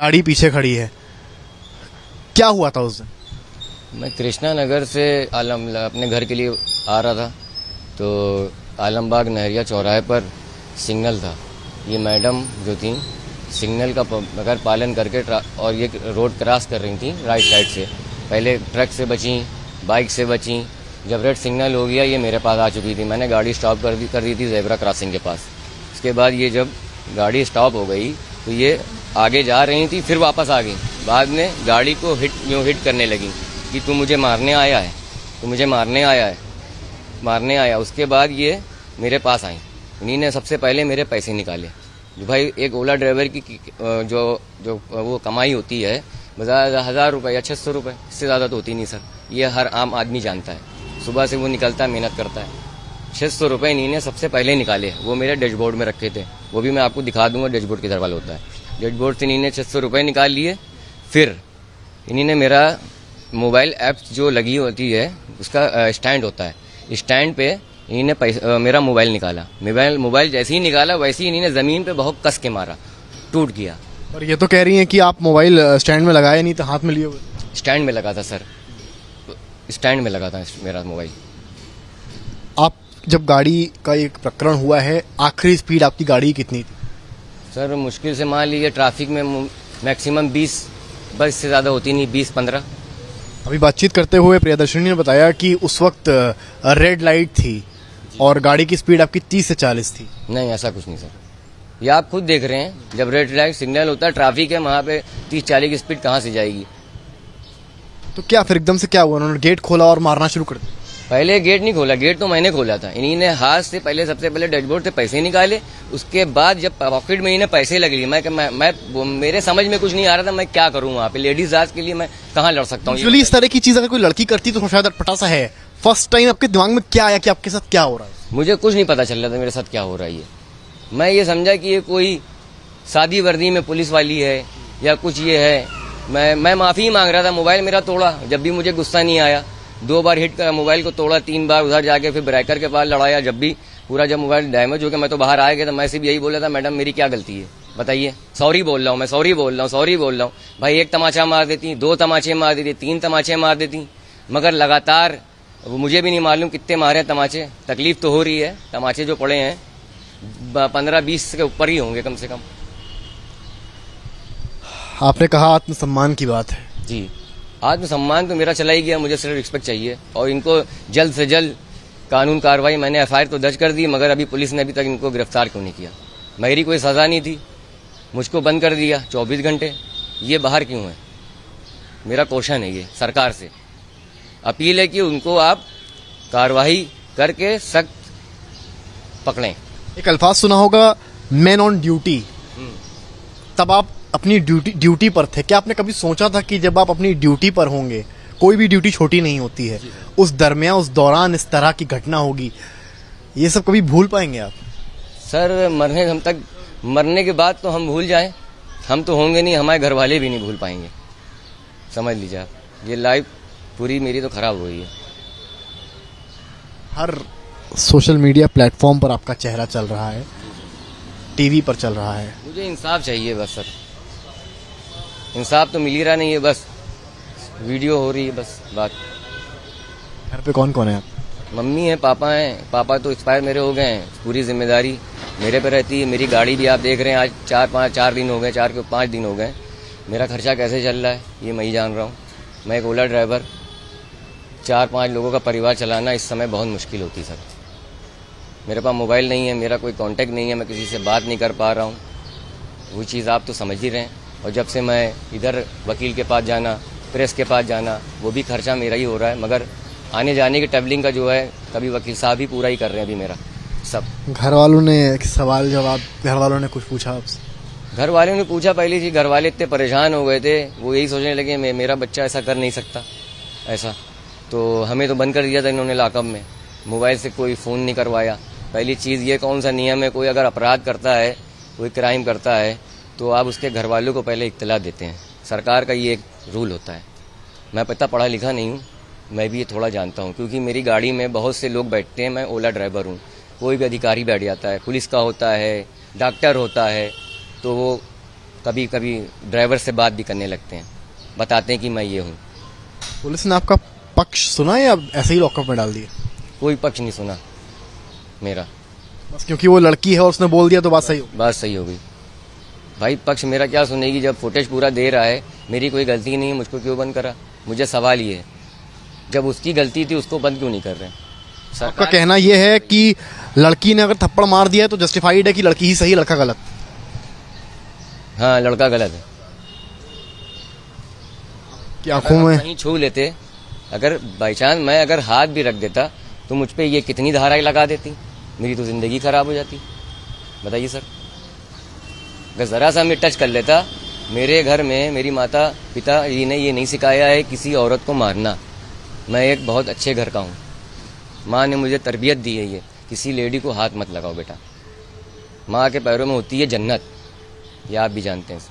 गाड़ी पीछे खड़ी है, क्या हुआ था उस दिन? मैं कृष्णा नगर से अपने घर के लिए आ रहा था, तो आलमबाग नहरिया चौराहे पर सिग्नल था। ये मैडम जो थी सिग्नल का अगर पालन करके और ये रोड क्रॉस कर रही थी राइट साइड से। पहले ट्रक से बची, बाइक से बची। जब रेड सिग्नल हो गया ये मेरे पास आ चुकी थी। मैंने गाड़ी स्टॉप कर दी थी ज़ेब्रा क्रॉसिंग के पास। इसके बाद ये जब गाड़ी स्टॉप हो गई तो ये आगे जा रही थी, फिर वापस आ गई। बाद में गाड़ी को हिट करने लगी कि तू मुझे मारने आया है, तू मुझे मारने आया। उसके बाद ये मेरे पास आई। उन्हीं ने सबसे पहले मेरे पैसे निकाले। जो भाई एक ओला ड्राइवर की जो वो कमाई होती है बजाय 1000 रुपये या 600 रुपये, इससे ज़्यादा तो होती नहीं सर। ये हर आम आदमी जानता है। सुबह से वो निकलता है, मेहनत करता है। 600 रुपये इन्हीं ने सबसे पहले निकाले। वो मेरे डैशबोर्ड में रखे थे, वो भी मैं आपको दिखा दूंगा डैशबोर्ड किधर वाला होता है। डैशबोर्ड से इन्हीं ने 600 रुपये निकाल लिए। फिर इन्हीं ने मेरा मोबाइल ऐप जो लगी होती है उसका स्टैंड होता है, स्टैंड पे इन्हीं ने मेरा मोबाइल निकाला। मोबाइल जैसे ही निकाला वैसे ही इन्हीं ने ज़मीन पे बहुत कस के मारा, टूट गया। और ये तो कह रही हैं कि आप मोबाइल स्टैंड में लगाया नहीं था, हाथ में लिए हुए? स्टैंड में लगा था सर, स्टैंड में लगा था मेरा मोबाइल। आप जब गाड़ी का एक प्रकरण हुआ है, आखिरी स्पीड आपकी गाड़ी कितनी थी? सर मुश्किल से मान लीजिए ट्रैफिक में मैक्सिमम 20, बस से ज़्यादा होती नहीं, 20-15। अभी बातचीत करते हुए प्रियदर्शनी ने बताया कि उस वक्त रेड लाइट थी और गाड़ी की स्पीड आपकी 30 से 40 थी। नहीं, ऐसा कुछ नहीं सर। ये आप खुद देख रहे हैं, जब रेड लाइट सिग्नल होता है, ट्रैफिक है, वहाँ पे 30-40 की स्पीड कहाँ से जाएगी? तो क्या फिर एकदम से क्या हुआ? उन्होंने गेट खोला और मारना शुरू कर दिया? पहले गेट नहीं खोला, गेट तो मैंने खोला था। इन्हीं ने हाथ से पहले सबसे पहले डैशबोर्ड से पैसे निकाले। उसके बाद जब पॉकेट में इन्हें पैसे लग लिए, मैं मेरे समझ में कुछ नहीं आ रहा था मैं क्या करूं। वहाँ पे लेडीज आज के लिए मैं कहाँ लड़ सकता हूँ? इस तरह की चीज अगर कोई लड़की करती तो शायद अटपटा है। फर्स्ट टाइम आपके दिमाग में क्या आया कि आपके साथ क्या हो रहा है? मुझे कुछ नहीं पता चल रहा था मेरे साथ क्या हो रहा है। मैं ये समझा कि ये कोई शादी वर्दी में पुलिस वाली है या कुछ ये है। मैं माफ़ी मांग रहा था। मोबाइल मेरा तोड़ा, जब भी मुझे गुस्सा नहीं आया। 2 बार हिट करा, मोबाइल को तोड़ा, 3 बार उधर जाके फिर ब्रेकर के पास लड़ाया। जब भी पूरा जब मोबाइल डैमेज हो गया मैं तो बाहर आ गया था। मैं सिर्फ यही बोला था, मैडम मेरी क्या गलती है बताइए, सॉरी बोल रहा हूँ, मैं सॉरी बोल रहा हूँ। भाई एक तमाचा मार देती, 2 तमाचे मार देती, 3 तमाचे मार देती, मगर लगातार मुझे भी नहीं मालूम कितने मारे तमाचे। तकलीफ तो हो रही है। तमाचे जो पड़े हैं 15-20 के ऊपर ही होंगे कम से कम। आपने कहा आत्मसम्मान की बात है। जी, आत्मसम्मान तो मेरा चला ही गया। मुझे सिर्फ रिस्पेक्ट चाहिए और इनको जल्द से जल्द कानून कार्रवाई। मैंने FIR तो दर्ज कर दी, मगर अभी पुलिस ने अभी तक इनको गिरफ्तार क्यों नहीं किया? मेरी कोई सज़ा नहीं थी, मुझको बंद कर दिया 24 घंटे। ये बाहर क्यों है? मेरा क्वेश्चन है ये सरकार से। अपील है कि उनको आप कार्रवाई करके सख्त पकड़ें। एक अल्फाज सुना होगा, मैन ऑन ड्यूटी। तब आप अपनी ड्यूटी पर थे। क्या आपने कभी सोचा था कि जब आप अपनी ड्यूटी पर होंगे, कोई भी ड्यूटी छोटी नहीं होती है, उस दौरान इस तरह की घटना होगी? ये सब कभी भूल पाएंगे आप? सर मरने के बाद तो हम भूल जाएं, हम तो होंगे नहीं, हमारे घर वाले भी नहीं भूल पाएंगे। समझ लीजिए आप, ये लाइफ पूरी मेरी तो खराब हो गई है। हर सोशल मीडिया प्लेटफॉर्म पर आपका चेहरा चल रहा है, टीवी पर चल रहा है। मुझे इंसाफ चाहिए बस सर। इंसाफ तो मिल ही रहा नहीं है, बस वीडियो हो रही है, बस बात। घर पे कौन कौन है आप? मम्मी है, पापा हैं। पापा तो एक्सपायर मेरे हो गए हैं। पूरी जिम्मेदारी मेरे पे रहती है। मेरी गाड़ी भी आप देख रहे हैं, आज 4 दिन हो गए, 4 के 5 दिन हो गए। मेरा खर्चा कैसे चल रहा है ये मैं ही जान रहा हूँ। मैं एक ओला ड्राइवर, 4-5 लोगों का परिवार चलाना इस समय बहुत मुश्किल होती सर। मेरे पास मोबाइल नहीं है, मेरा कोई कांटेक्ट नहीं है, मैं किसी से बात नहीं कर पा रहा हूँ। वो चीज़ आप तो समझ ही रहे हैं। और जब से मैं इधर वकील के पास जाना, प्रेस के पास जाना, वो भी खर्चा मेरा ही हो रहा है। मगर आने जाने की ट्रैवलिंग का जो है, कभी वकील साहब ही पूरा ही कर रहे हैं अभी मेरा सब। घर वालों ने सवाल जवाब, घर वालों ने कुछ पूछा आपसे? घर वालों ने पूछा पहले जी। घर वाले इतने परेशान हो गए थे, वो यही सोचने लगे मेरा बच्चा ऐसा कर नहीं सकता ऐसा। तो हमें तो बंद कर दिया था इन्होंने लॉकअप में। मोबाइल से कोई फ़ोन नहीं करवाया। पहली चीज़ ये, कौन सा नियम है, कोई अगर अपराध करता है, कोई क्राइम करता है, तो आप उसके घर वालों को पहले इत्तला देते हैं। सरकार का ये एक रूल होता है। मैं पता पढ़ा लिखा नहीं हूँ, मैं भी ये थोड़ा जानता हूँ, क्योंकि मेरी गाड़ी में बहुत से लोग बैठते हैं। मैं ओला ड्राइवर हूँ, कोई भी अधिकारी बैठ जाता है, पुलिस का होता है, डॉक्टर होता है, तो वो कभी कभी ड्राइवर से बात भी करने लगते हैं, बताते हैं कि मैं ये हूँ। पुलिस ने आपका पक्ष सुना या ऐसे ही लॉकअप में डाल दिया? कोई पक्ष नहीं सुना मेरा, बस क्योंकि वो लड़की है और उसने बोल दिया तो बात सही हो? बात सही हो गई। भाई पक्ष मेरा क्या सुनेगी जब फुटेज पूरा दे रहा है, मेरी कोई गलती नहीं है, मुझको क्यों बंद करा? मुझे सवाल ये है, जब उसकी गलती थी उसको बंद क्यों नहीं कर रहे? आपका कहना यह है कि लड़की ने अगर थप्पड़ मार दिया है तो जस्टिफाइड है कि लड़की ही सही, लड़का गलत? हाँ, लड़का गलत है। कि आंखों में कहीं छू लेते, अगर बाई चांस मैं अगर हाथ भी रख देता तो मुझ पे ये कितनी धाराएं लगा देती, मेरी तो जिंदगी खराब हो जाती। बताइए सर, अगर जरा सा मैं टच कर लेता, मेरे घर में मेरी माता पिता जी ने ये नहीं सिखाया है किसी औरत को मारना। मैं एक बहुत अच्छे घर का हूँ, माँ ने मुझे तरबियत दी है ये किसी लेडी को हाथ मत लगाओ बेटा, माँ के पैरों में होती है जन्नत, ये आप भी जानते हैं।